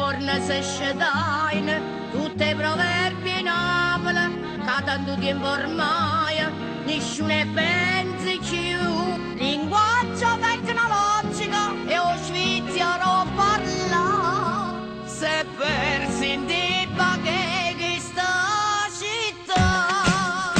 giorni si scedaine, tutte i proverbi nobili, che tanto tempo ormai, nessuno pensa più. Linguaggio tecnologico e o svizzero parla, se persi in di bagagli sta città.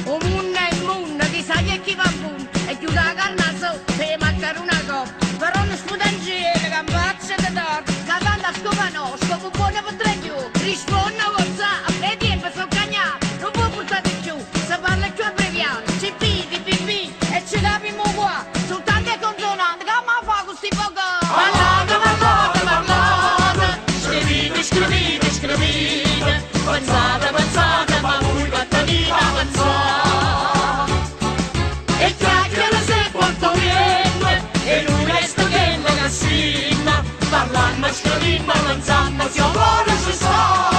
O munno è il munno, chi sa che chi va a punto, e chiude la canna sotto, e mancare una coppa, però non sputa in giro, che impazza di torto, che tanta scopa no, scopo buono per tre più, risponde a WhatsApp, e tempi sono cagnato, non può portare più, se parla più abbreviato, CP, DPP, e ci capiamo qua, sono tante consonanti, che ma fa questi poco? Parlate, parlate, parlate, scrivite, scrivite, scrivite, pensate, pensate, ma voi battanina pensate. E chiacchiere se quanto viene, e non resta che la cassina, parlando, scrivendo, pensando, se amore ci sta.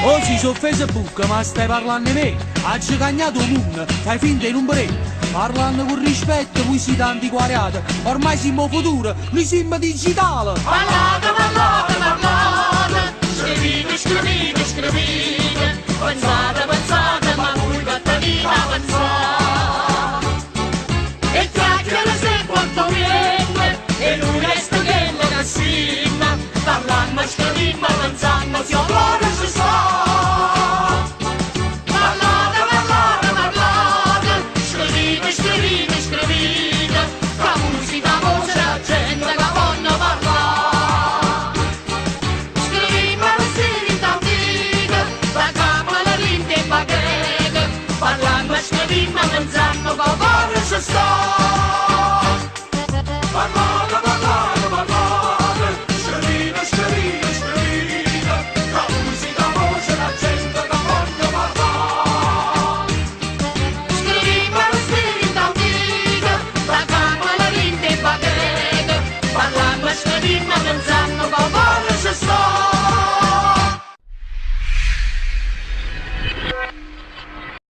Oggi su Facebook ma stai parlando di me, oggi cagnato un mondo, fai finta di non vedere. Parlando con rispetto, voi siete antiquariati, ormai siamo futuro, noi siamo digitali. Parlate, parlate, parlate, scrivite, scrivite, scrivite, pensate, pensate, ma voi battanina pensate. E chiacchiere se quanto viene, e non resta che la cassina, parlando, scrivendo, pensando, se amore ci sta. Parlando e scrivendo, pensando che ora ci sto.